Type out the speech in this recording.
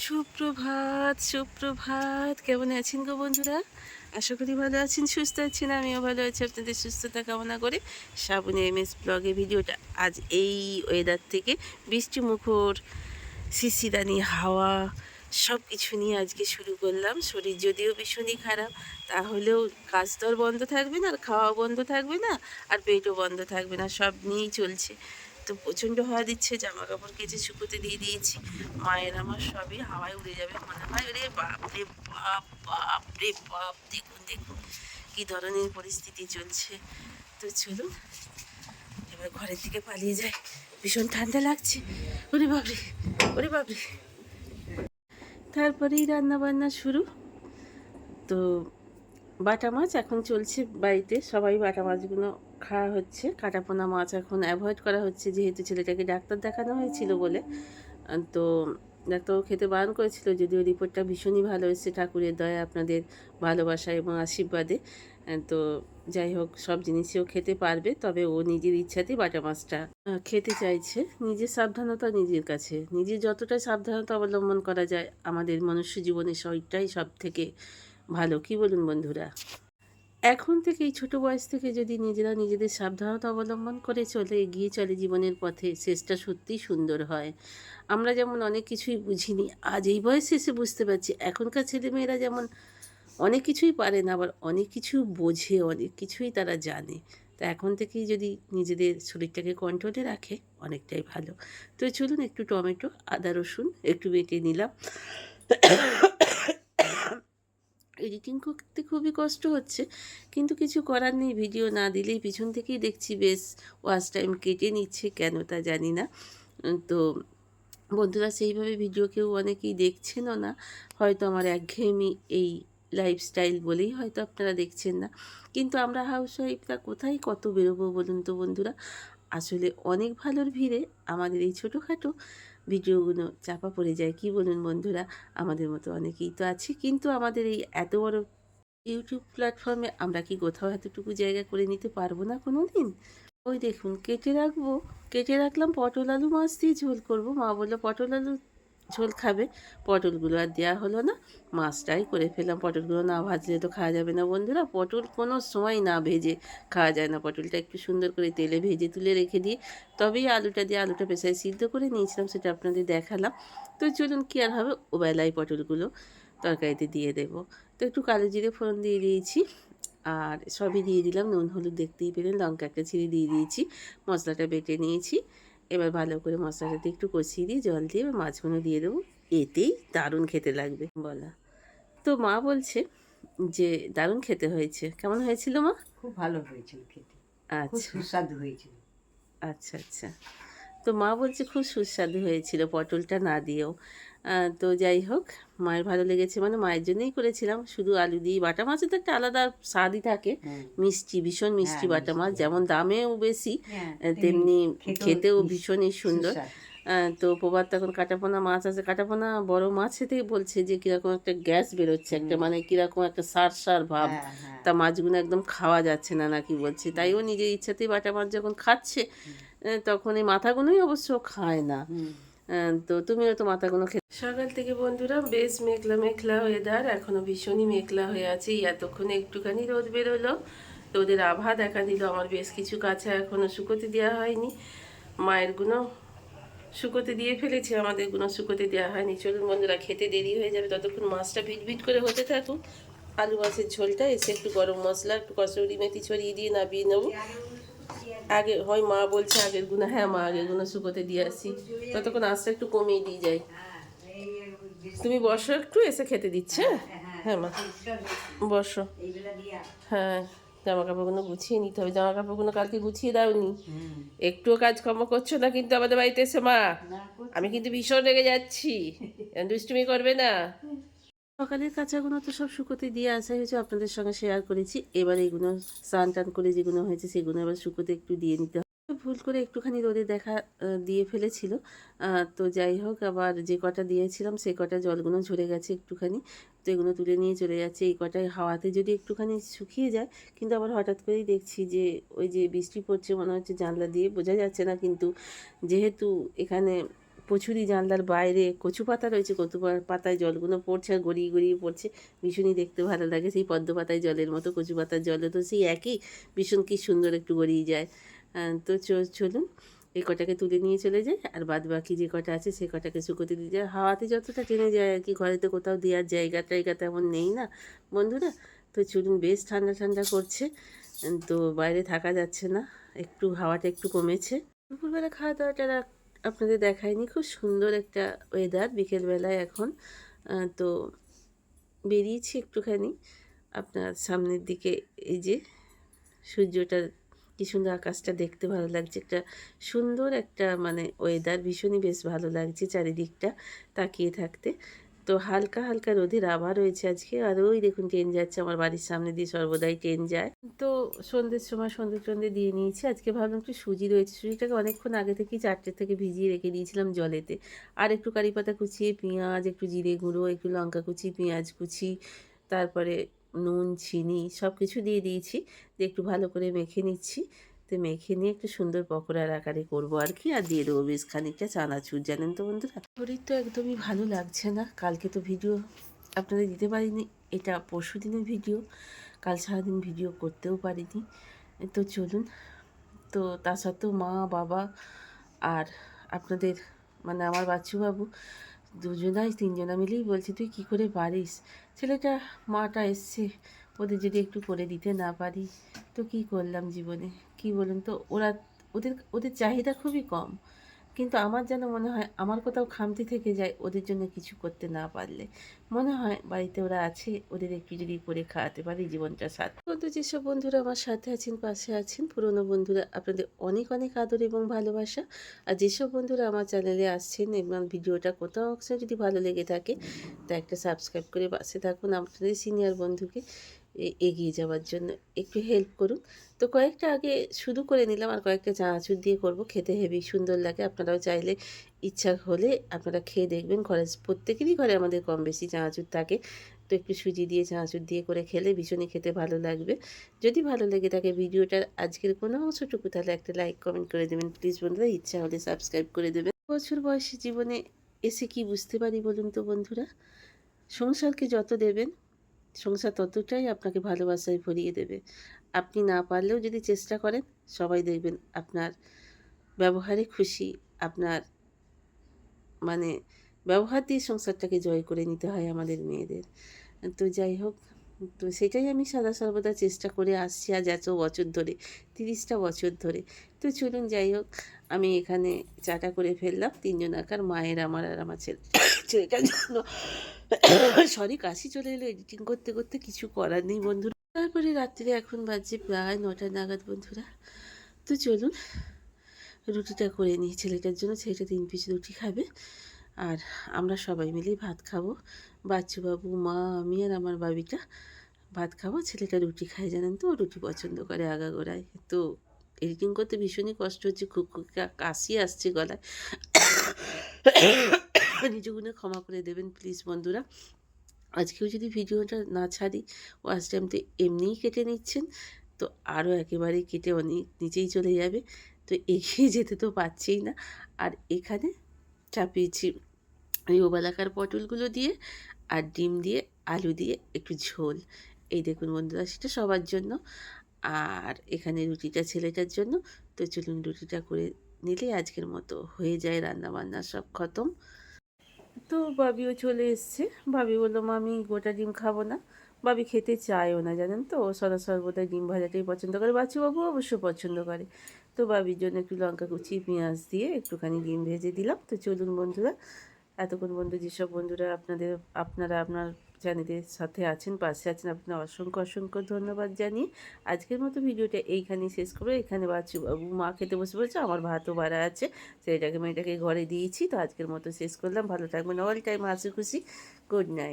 সুপ্রভাত সুপ্রভাত, কেমন আছেন গো বন্ধুরা? আশা করি ভালো আছেন, সুস্থ আছেন। আমিও ভালো আছি, আপনাদের সুস্থতা কামনা করে শ্রাবণী MS ব্লগে ভিডিওটা আজ এই ওয়েদার থেকে বৃষ্টি মুখর শিশিরানি হাওয়া সব কিছু নিয়ে আজকে শুরু করলাম। শরীর যদিও ভীষণই খারাপ, তাহলেও কাজ তো আর বন্ধ থাকবে না, আর খাওয়া বন্ধ থাকবে না, আর পেটও বন্ধ থাকবে না, সব নিয়েই চলছে। তো প্রচণ্ড হাওয়া দিচ্ছে, জামা কাপড় কেচে শুকোতে দিয়ে দিয়েছি। মায়ের আমার সবই হাওয়ায় উড়ে যাবে মনে হয়। রে বাপ রে বাপ, বাপ রে বাপ, দেখুন দেখুন কী ধরনের পরিস্থিতি চলছে। তো চলুন এবার ঘরের দিকে পালিয়ে যায়, ভীষণ ঠান্ডা লাগছে। ওরে বাপরে, ওরে বাপরে। তারপরেই রান্না বান্না শুরু। তো বাটা মাছ এখন চলছে বাড়িতে, সবাই বাটা মাছগুলো খাওয়া হচ্ছে। কাটাপোনা মাছ এখন অ্যাভয়েড করা হচ্ছে, যেহেতু ছেলেটাকে ডাক্তার দেখানো হয়েছিল বলে। তো ডাক্তারও খেতে বারণ করেছিল, যদিও রিপোর্টটা ভীষণই ভালো এসেছে ঠাকুরের দয়া, আপনাদের ভালোবাসা এবং আশীর্বাদে। তো যাই হোক, সব জিনিসই ও খেতে পারবে, তবে ও নিজের ইচ্ছাতেই বাটা মাছটা খেতে চাইছে। নিজের সাবধানতা নিজের কাছে, নিজের যতটা সাবধানতা অবলম্বন করা যায় আমাদের মনুষ্য জীবনে সেইটাই সব থেকে ভালো। কি বলুন বন্ধুরা? এখন থেকে এই ছোটো বয়স থেকে যদি নিজেরা নিজেদের সাবধানতা অবলম্বন করে চলে, এগিয়ে চলে জীবনের পথে, শেষটা সত্যিই সুন্দর হয়। আমরা যেমন অনেক কিছুই বুঝিনি, আজ এই বয়সে এসে বুঝতে পারছি। এখনকার ছেলেমেয়েরা যেমন অনেক কিছুই পারে না, আবার অনেক কিছু বোঝে, অনেক কিছুই তারা জানে। তা এখন থেকেই যদি নিজেদের শরীরটাকে কন্ট্রোলে রাখে, অনেকটাই ভালো। তো চলুন, একটু টমেটো, আদা, রসুন একটু বেটে নিলাম। এডিটিং করতে খুবই কষ্ট হচ্ছে, কিন্তু কিছু করার নেই। ভিডিও না দিলেই পিছন থেকেই দেখছি বেশ ওয়াচ টাইম কেটে নিচ্ছে, কেন তা জানি না। তো বন্ধুরা, সেইভাবে ভিডিও কেউ অনেকেই দেখছেনও না, হয়তো আমার একঘেয়েমি এই লাইফস্টাইল বলেই হয়তো আপনারা দেখছেন না। কিন্তু আমরা হাউসওয়াইফরা কোথায় কত বেরোবো বলুন তো বন্ধুরা? আসলে অনেক ভালোর ভিড়ে আমাদের এই ছোটোখাটো ভিডিওগুলো চাপা পড়ে যায়। কি বলুন বন্ধুরা? আমাদের মতো অনেকেই তো আছে, কিন্তু আমাদের এই এত বড় ইউটিউব প্ল্যাটফর্মে আমরা কি কোথাও এতটুকু জায়গা করে নিতে পারবো না কোনো দিন? ওই দেখুন, কেটে রাখবো, কেটে রাখলাম। পটল আলু মাছ দিয়ে ঝোল করব। মা বললো পটল আলু ঝোল খাবে, পটলগুলো আর দেওয়া হলো না, মাছটাই করে ফেললাম। পটলগুলো না ভাজলে তো খাওয়া যাবে না বন্ধুরা, পটল কোনো সময় না ভেজে খাওয়া যায় না। পটলটা একটু সুন্দর করে তেলে ভেজে তুলে রেখে দিয়ে তবেই আলুটা দিয়ে, আলুটা প্রেসারে সিদ্ধ করে নিয়েছিলাম, সেটা আপনাদের দেখালাম। তো চলুন, কী আর হবে, ওবেলায় পটলগুলো তরকারিতে দিয়ে দেবো। তো একটু কালো জিরে ফোড়ন দিয়ে দিয়েছি, আর সবই দিয়ে দিলাম। নুন হলুদ দেখতেই পেলেন, লঙ্কা একটা ছিঁড়ে দিয়ে দিয়েছি, মশলাটা বেটে নিয়েছি। এবার ভালো করে মশলাটাতে একটু কষিয়ে দিয়ে জল দিয়ে এবার মাছগুলো দিয়ে দেবো। এতেই দারুণ খেতে লাগবে বলা। তো মা বলছে যে দারুণ খেতে হয়েছে। কেমন হয়েছিল মা? খুব ভালো হয়েছিল খেতে, খুব আচ্ছা সুস্বাদু হয়েছিল। আচ্ছা আচ্ছা। তো মা বলছে খুব সুস্বাদু হয়েছিল, পটলটা না দিয়েও। তো যাই হোক, মায়ের ভালো লেগেছে মানে মায়ের জন্যই করেছিলাম। শুধু আলু দিয়ে, বাটা মাছে তো একটা আলাদা স্বাদই থাকে, মিষ্টি, ভীষণ হ্যাঁ মিষ্টি বাটা মিষ্টি, মাছ, হ্যাঁ যেমন দামেও বেশি হ্যাঁ তেমনি তেমনি খেতেও খেতেও ভীষণই সুন্দর। সুস্বাদু। তো প্রভাত তখন কাটাপোনা মাছ আছে, কাটাপোনা বড় মাছ থেকে বলছে যে কীরকম একটা গ্যাস বেরোচ্ছে, একটা মানে কীরকম একটা সার সার ভাব, হ্যাঁ হ্যাঁ তা মাছগুলো একদম খাওয়া যাচ্ছে না নাকি বলছে। তাই ও নিজের ইচ্ছাতেই বাটা মাছ যখন খাচ্ছে, তখন এই মাথাগুলোই অবশ্য খায় না। তো তুমিও তো মাথাগুলো খেতে। সকাল থেকে বন্ধুরা বেশ মেঘলা মেঘলা ওয়েদার, এখনও ভীষণই মেঘলা হয়ে আছে। এতক্ষণে একটুখানি রোদ বেরোলো, রোদের আভা দেখা দিল। আমার বেশ কিছু কাছে এখনও শুকোতে দেওয়া হয়নি, মায়ের গুলো শুকোতে দিয়ে ফেলেছে, আমাদের গুলো শুকোতে দেওয়া হয়নি। চলুন বন্ধুরা, খেতে দেরি হয়ে যাবে, ততক্ষণ মাছটা ভিট করে হতে থাকুক। আলু মাছের ঝোলটা এসে একটু গরম মশলা, একটু কসুরি মেথি ছড়িয়ে দিয়ে নামিয়ে নেবো। আগে হয় মা বলছে আগের গুণা, হ্যাঁ মা আগের গুণা শুকোতে দিয়ে আসি, ততক্ষণ আঁচটা একটু কমিয়ে দিয়ে যাই। তুমি বসো, একটু এসে খেতে দিচ্ছে। হ্যাঁ মা বসো। হ্যাঁ, জামা কাপড়গুলো গুছিয়ে নিতে হবে। জামা কাপড়গুলো কালকে গুছিয়ে দাওনি, একটুও কাজকর্ম করছো না কিন্তু আমাদের বাড়িতে এসে মা। আমি কিন্তু ভীষণ রেগে যাচ্ছি, দুষ্টুমি করবে না। সকালের কাঁচাগুলো তো সব শুকোতে দিয়ে আসা হয়েছে, আপনাদের সঙ্গে শেয়ার করেছি। এবার এগুলো স্নান টান করে যেগুলো হয়েছে সেগুলো এবার শুকোতে একটু দিয়ে নিতে হবে। ভুল করে একটুখানি রোদে দেখা দিয়ে ফেলেছিল। তো যাই হোক, আবার যে কটা দিয়েছিলাম সে কটা জলগুলো ঝরে গেছে একটুখানি, তো এগুলো তুলে নিয়ে চলে যাচ্ছে। এই কটায় হাওয়াতে যদি একটুখানি শুকিয়ে যায়, কিন্তু আবার হঠাৎ করেই দেখছি যে ওই যে বৃষ্টি পড়ছে, মনে হচ্ছে জানলা দিয়ে বোঝা যাচ্ছে না, কিন্তু যেহেতু এখানে প্রচুরই জানলার বাইরে কচু পাতা রয়েছে, কচু পাতায় জলগুলো পড়ছে আর গড়িয়ে গড়িয়ে পড়ছে, ভীষণই দেখতে ভালো লাগে। সেই পদ্ম পাতায় জলের মতো কচু পাতার জলে তো সেই একই, ভীষণ কী সুন্দর একটু গড়িয়ে যায়। তো চলুন এই কটাকে তুলে নিয়ে চলে যায়, আর বাদ বাকি যে কটা আছে সে কটাকে শুকোতে দিয়ে যায়। হাওয়াতে যতটা টেনে যায় আর কি, ঘরেতে কোথাও দেওয়ার জায়গা টায়গা তেমন নেই না বন্ধুরা। তো চলুন, বেশ ঠান্ডা ঠান্ডা করছে, তো বাইরে থাকা যাচ্ছে না, একটু হাওয়াটা একটু কমেছে। দুপুরবেলা খাওয়া দাওয়াটা আপনাদের দেখায়নি, খুব সুন্দর একটা ওয়েদার বিকেলবেলায় এখন। তো বেরিয়েছি একটুখানি আপনার সামনের দিকে, এই যে সূর্যটা কী সুন্দর, আকাশটা দেখতে ভালো লাগছে, একটা সুন্দর একটা মানে ওয়েদার, ভীষণই বেশ ভালো লাগছে চারিদিকটা তাকিয়ে থাকতে। তো হালকা হালকা রোদের আভা রয়েছে আজকে, আর ওই দেখুন ট্রেন যাচ্ছে, আমার বাড়ির সামনে দিয়ে সর্বদাই ট্রেন যায়। তো সন্ধ্যের সময় সন্ধ্যে দিয়ে নিয়েছি। আজকে ভাবলাম একটু সুজি রয়েছে, সুজিটাকে অনেকক্ষণ আগে থেকেই 4টে থেকে ভিজিয়ে রেখে দিয়েছিলাম জলেতে, আর একটু কারি পাতা কুচিয়ে, পেঁয়াজ, একটু জিরে গুঁড়ো, একটু লঙ্কা কুচি, পেঁয়াজ কুচি, তারপরে নুন, চিনি সব কিছু দিয়ে দিয়েছি, দিয়ে একটু ভালো করে মেখে নিচ্ছি। তো মেখে নিয়ে একটু সুন্দর পকোড়ার আকারে করবো আর কি, আর দিয়ে দেবো বেশ খানিকটা চানাচুর। জানেন তো বন্ধুরা, শরীর তো একদমই ভালো লাগছে না, কালকে তো ভিডিও আপনাদের দিতে পারিনি, এটা পরশু দিনের ভিডিও, কাল সারাদিন ভিডিও করতেও পারিনি। তো চলুন, তো তা সত্ত্বেও মা, বাবা আর আপনাদের মানে আমার বাচ্চুবাবু দুজনাই তিনজনা মিলেই বলছে তুই কী করে পারিস, ছেলেটা মাটা এসছে, ওদের যদি একটু করে দিতে না পারি তো কী করলাম জীবনে, কি বলুন তো। ওদের ওদের চাহিদা খুবই কম, কিন্তু আমার যেন মনে হয় আমার কোথাও খামতি থেকে যায় ওদের জন্য কিছু করতে না পারলে। মনে হয় বাড়িতে ওরা আছে, ওদের একটু যদি করে খাওয়াতে পারি জীবনটা সার্থক। তো যেসব বন্ধুরা আমার সাথে আছেন, পাশে আছেন, পুরনো বন্ধুরা, আপনাদের অনেক অনেক আদর এবং ভালোবাসা। আর যেসব বন্ধুরা আমার চ্যানেলে আসছেন এবং ভিডিওটা কোথাও অংশে যদি ভালো লেগে থাকে, তা একটা সাবস্ক্রাইব করে পাশে থাকুন, আপনাদের সিনিয়র বন্ধুকে এগিয়ে যাওয়ার জন্য একটু হেল্প করুন। তো কয়েকটা আগে শুরু করে নিলাম, আর কয়েকটা চানাচুর দিয়ে করব, খেতে হেবি সুন্দর লাগে। আপনারাও চাইলে ইচ্ছা হলে আপনারা খেয়ে দেখবেন, ঘরে প্রত্যেকেরই ঘরে আমাদের কম বেশি চানাচুর থাকে, তো একটু সুজি দিয়ে চানাচুর দিয়ে করে খেলে ভীষণই খেতে ভালো লাগবে। যদি ভালো লেগে থাকে ভিডিওটার আজকের কোনো অংশটুকু, তাহলে একটা লাইক কমেন্ট করে দেবেন প্লিজ বন্ধুরা, ইচ্ছা হলে সাবস্ক্রাইব করে দেবেন। বছর বয়সী জীবনে এসে কি বুঝতে পারি বলুন তো বন্ধুরা, সংসারকে যত দেবেন সংসার ততটাই আপনাকে ভালোবাসায় ভরিয়ে দেবে। আপনি না পারলেও যদি চেষ্টা করেন, সবাই দেখবেন আপনার ব্যবহারে খুশি, আপনার মানে ব্যবহার দিয়ে সংসারটাকে জয় করে নিতে হয় আমাদের মেয়েদের। তো যাই হোক, তো সেটাই আমি সদা সর্বদা চেষ্টা করে আসছি আজ এত বছর ধরে, 30টা বছর ধরে। তো চলুন যাই হোক, আমি এখানে চাটা করে ফেললাম তিনজনাকার, মায়ের, আমার আর আমার ছেলেটার জন্য। সরি, কাশি চলে এলো এডিটিং করতে করতে, কিছু করার নেই বন্ধুরা। তারপরে রাত্রিরে এখন বাজছে প্রায় 9টা নাগাদ বন্ধুরা। তো চলুন রুটিটা করে নিই ছেলেটার জন্য, ছেলেটা 3 পিস রুটি খাবে, আর আমরা সবাই মিলেই ভাত খাবো। বাচ্চুবাবু, মা, আমি আর আমার বাবিটা ভাত খাবো। ছেলেটা রুটি খায় জানেন তো, ও রুটি পছন্দ করে আগাগোড়ায়। তো এডিটিং করতে ভীষণই কষ্ট হচ্ছে, খুব কাশি আসছে গলায়, নিজগুলো ক্ষমা করে দেবেন প্লিজ বন্ধুরা। আজকেও যদি ভিডিওটা না ছাড়ি, ওয়াচ টাইমটা এমনিই কেটে নিচ্ছেন, তো আরও একেবারেই কেটে অনেক নিচেই চলে যাবে, তো এগিয়ে যেতে তো পারছেই না। আর এখানে চাপিয়েছি ওই ওবেলাকার পটলগুলো দিয়ে, আর ডিম দিয়ে, আলু দিয়ে একটু ঝোল। এই দেখুন বন্ধুরা, সেটা সবার জন্য, আর এখানে রুটিটা ছেলেটার জন্য। তো চলুন রুটিটা করে নিলে আজকের মতো হয়ে যায়, রান্না বান্না সব খতম। তো বাবিও চলে এসছে, বাবি বললো মা আমি গোটা ডিম খাবো না, বাবি খেতে চায়ও না জানেন তো, ও সর্বদা ডিম ভাজাটাই পছন্দ করে, বাচ্চুবাবু অবশ্য পছন্দ করে। তো বাবির জন্য একটু লঙ্কা কুচি, পেঁয়াজ দিয়ে একটুখানি ডিম ভেজে দিলাম। তো চলুন বন্ধুরা, এতক্ষণ বন্ধু যেসব বন্ধুরা আপনারা আপনার চ্যানেলের সাথে আছেন, পাশে আছেন, আপনার অসংখ্য অসংখ্য ধন্যবাদ জানিয়ে আজকের মতো ভিডিওটা এইখানেই শেষ করবো। এখানে বাচ্চুবাবু, মা খেতে বসে বলছে, আমার ভাতও বাড়া আছে, ছেলেটাকে মেয়েটাকে ঘরে দিয়েছি। তো আজকের মতো শেষ করলাম, ভালো থাকবেন, অল টাইম হাসি খুশি, গুড নাইট।